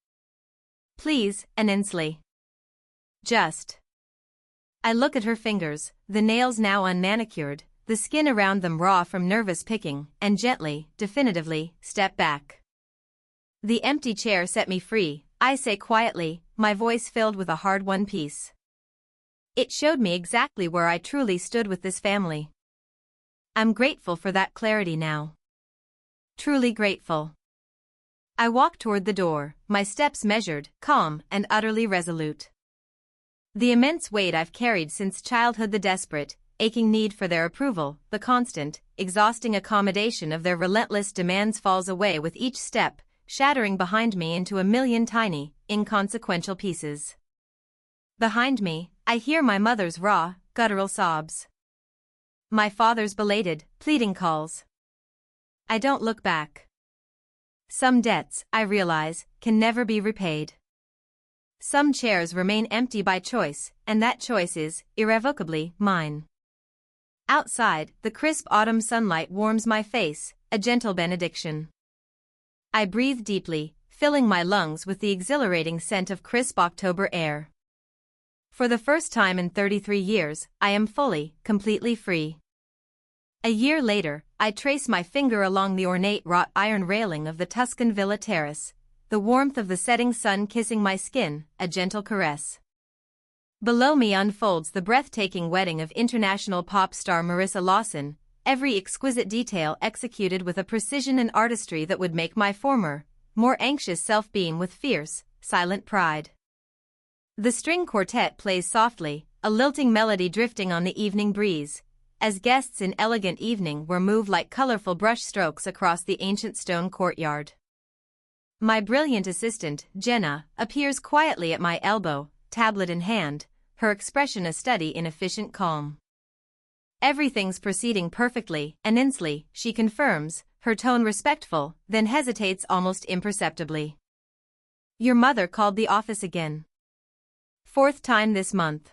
Please, an Inslee. Just. I look at her fingers, the nails now unmanicured, the skin around them raw from nervous picking, and gently, definitively, step back. The empty chair set me free, I say quietly, my voice filled with a hard-won peace. It showed me exactly where I truly stood with this family. I'm grateful for that clarity now. Truly grateful. I walk toward the door, my steps measured, calm, and utterly resolute. The immense weight I've carried since childhood, the desperate, aching need for their approval, the constant, exhausting accommodation of their relentless demands falls away with each step, shattering behind me into a million tiny, inconsequential pieces. Behind me, I hear my mother's raw, guttural sobs. My father's belated, pleading calls. I don't look back. Some debts, I realize, can never be repaid. Some chairs remain empty by choice, and that choice is, irrevocably, mine. Outside, the crisp autumn sunlight warms my face, a gentle benediction. I breathe deeply, filling my lungs with the exhilarating scent of crisp October air. For the first time in 33 years, I am fully, completely free. A year later, I trace my finger along the ornate wrought iron railing of the Tuscan villa terrace, the warmth of the setting sun kissing my skin, a gentle caress. Below me unfolds the breathtaking wedding of international pop star Marissa Lawson, every exquisite detail executed with a precision and artistry that would make my former, more anxious self beam with fierce, silent pride. The string quartet plays softly, a lilting melody drifting on the evening breeze, as guests in elegant evening wear move like colorful brush strokes across the ancient stone courtyard. My brilliant assistant, Jenna, appears quietly at my elbow, tablet in hand, her expression a study in efficient calm. Everything's proceeding perfectly, and Inslee, she confirms, her tone respectful, then hesitates almost imperceptibly. Your mother called the office again. 4th time this month.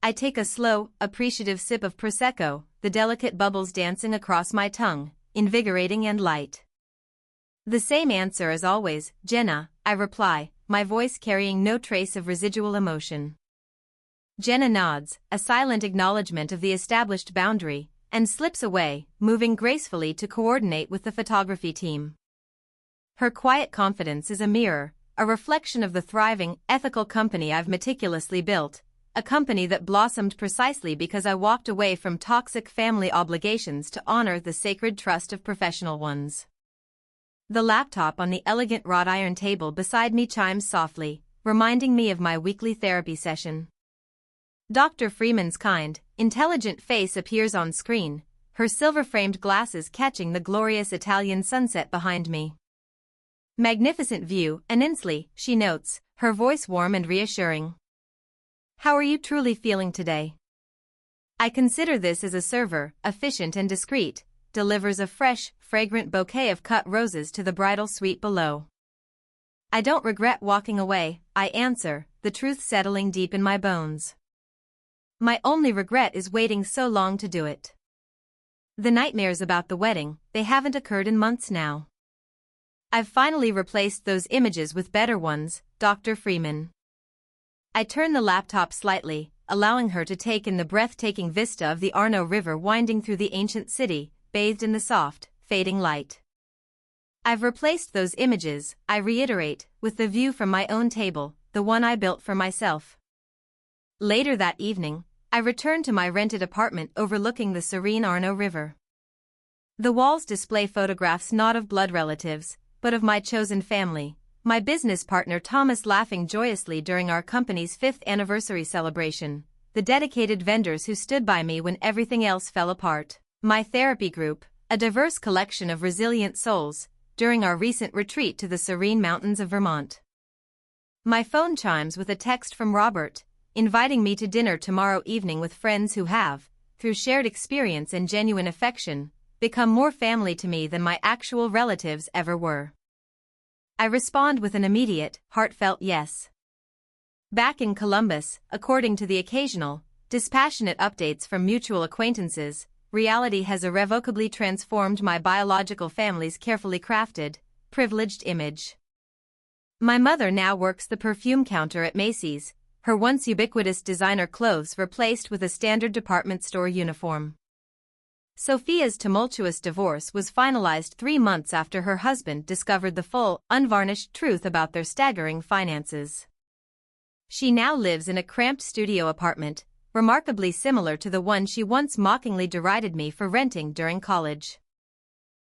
I take a slow, appreciative sip of Prosecco, the delicate bubbles dancing across my tongue, invigorating and light. The same answer as always, Jenna, I reply, my voice carrying no trace of residual emotion. Jenna nods, a silent acknowledgement of the established boundary, and slips away, moving gracefully to coordinate with the photography team. Her quiet confidence is a mirror, a reflection of the thriving, ethical company I've meticulously built, a company that blossomed precisely because I walked away from toxic family obligations to honor the sacred trust of professional ones. The laptop on the elegant wrought iron table beside me chimes softly, reminding me of my weekly therapy session. Dr. Freeman's kind, intelligent face appears on screen, her silver-framed glasses catching the glorious Italian sunset behind me. Magnificent view, an Inslee, she notes, her voice warm and reassuring. How are you truly feeling today? I consider this as a server, efficient and discreet, delivers a fresh, fragrant bouquet of cut roses to the bridal suite below. I don't regret walking away, I answer, the truth settling deep in my bones. My only regret is waiting so long to do it. The nightmares about the wedding, they haven't occurred in months now. I've finally replaced those images with better ones, Dr. Freeman. I turn the laptop slightly, allowing her to take in the breathtaking vista of the Arno River winding through the ancient city, bathed in the soft, fading light. I've replaced those images, I reiterate, with the view from my own table, the one I built for myself. Later that evening, I returned to my rented apartment overlooking the serene Arno River. The walls display photographs not of blood relatives, but of my chosen family, my business partner Thomas laughing joyously during our company's 5th anniversary celebration, the dedicated vendors who stood by me when everything else fell apart, my therapy group, a diverse collection of resilient souls, during our recent retreat to the serene mountains of Vermont. My phone chimes with a text from Robert, inviting me to dinner tomorrow evening with friends who have, through shared experience and genuine affection, become more family to me than my actual relatives ever were. I respond with an immediate, heartfelt yes. Back in Columbus, according to the occasional, dispassionate updates from mutual acquaintances, reality has irrevocably transformed my biological family's carefully crafted, privileged image. My mother now works the perfume counter at Macy's, her once ubiquitous designer clothes replaced with a standard department store uniform. Sophia's tumultuous divorce was finalized 3 months after her husband discovered the full, unvarnished truth about their staggering finances. She now lives in a cramped studio apartment, remarkably similar to the one she once mockingly derided me for renting during college.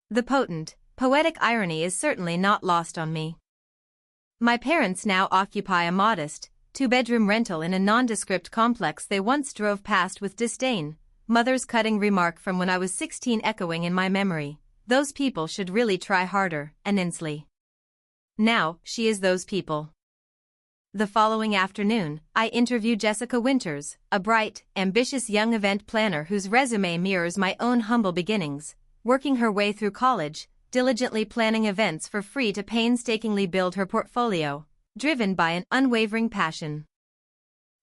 The potent, poetic irony is certainly not lost on me. My parents now occupy a modest, 2-bedroom rental in a nondescript complex they once drove past with disdain, Mother's cutting remark from when I was 16 echoing in my memory, "Those people should really try harder," and Inslee. Now, she is those people. The following afternoon, I interview Jessica Winters, a bright, ambitious young event planner whose resume mirrors my own humble beginnings, working her way through college, diligently planning events for free to painstakingly build her portfolio, driven by an unwavering passion.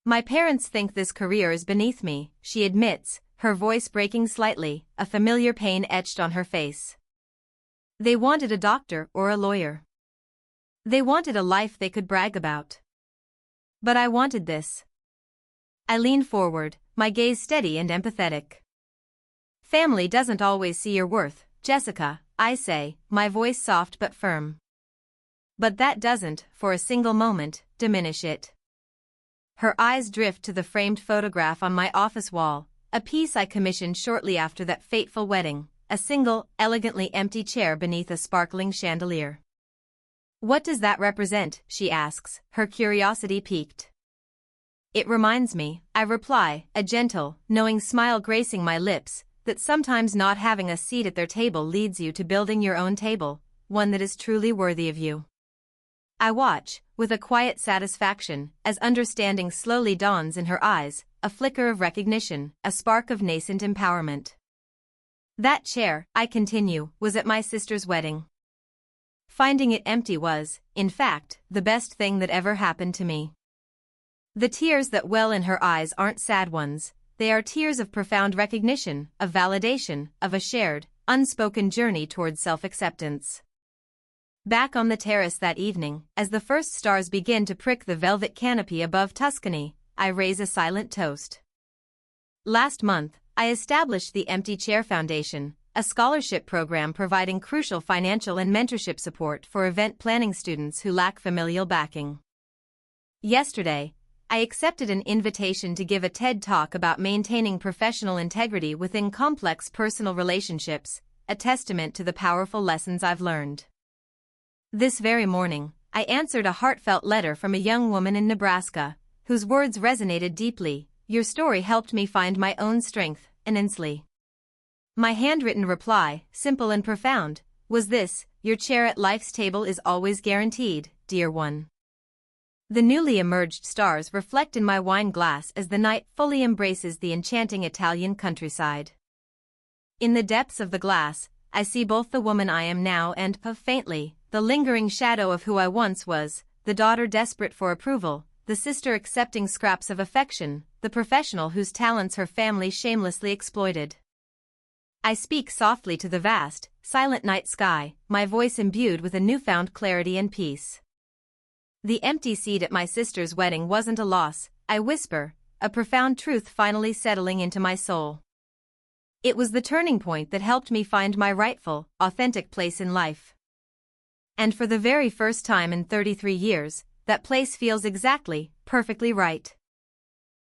My parents think this career is beneath me, she admits, her voice breaking slightly, a familiar pain etched on her face. They wanted a doctor or a lawyer. They wanted a life they could brag about. But I wanted this. I lean forward, my gaze steady and empathetic. Family doesn't always see your worth, Jessica, I say, my voice soft but firm. But that doesn't, for a single moment, diminish it. Her eyes drift to the framed photograph on my office wall, a piece I commissioned shortly after that fateful wedding, a single, elegantly empty chair beneath a sparkling chandelier. "What does that represent?" she asks, her curiosity piqued. "It reminds me," I reply, a gentle, knowing smile gracing my lips, "that sometimes not having a seat at their table leads you to building your own table, one that is truly worthy of you." I watch, with a quiet satisfaction, as understanding slowly dawns in her eyes, a flicker of recognition, a spark of nascent empowerment. "That chair," I continue, "was at my sister's wedding. Finding it empty was, in fact, the best thing that ever happened to me." The tears that well in her eyes aren't sad ones, they are tears of profound recognition, of validation, of a shared, unspoken journey towards self-acceptance. Back on the terrace that evening, as the first stars begin to prick the velvet canopy above Tuscany, I raise a silent toast. Last month, I established the Empty Chair Foundation, a scholarship program providing crucial financial and mentorship support for event planning students who lack familial backing. Yesterday, I accepted an invitation to give a TED Talk about maintaining professional integrity within complex personal relationships, a testament to the powerful lessons I've learned. This very morning, I answered a heartfelt letter from a young woman in Nebraska, whose words resonated deeply. "Your story helped me find my own strength," and Inslee. My handwritten reply, simple and profound, was this: "Your chair at life's table is always guaranteed, dear one." The newly emerged stars reflect in my wine glass as the night fully embraces the enchanting Italian countryside. In the depths of the glass, I see both the woman I am now and, faintly, the lingering shadow of who I once was, the daughter desperate for approval, the sister accepting scraps of affection, the professional whose talents her family shamelessly exploited. I speak softly to the vast, silent night sky, my voice imbued with a newfound clarity and peace. The empty seat at my sister's wedding wasn't a loss, I whisper, a profound truth finally settling into my soul. It was the turning point that helped me find my rightful, authentic place in life. And for the very first time in 33 years, that place feels exactly, perfectly right.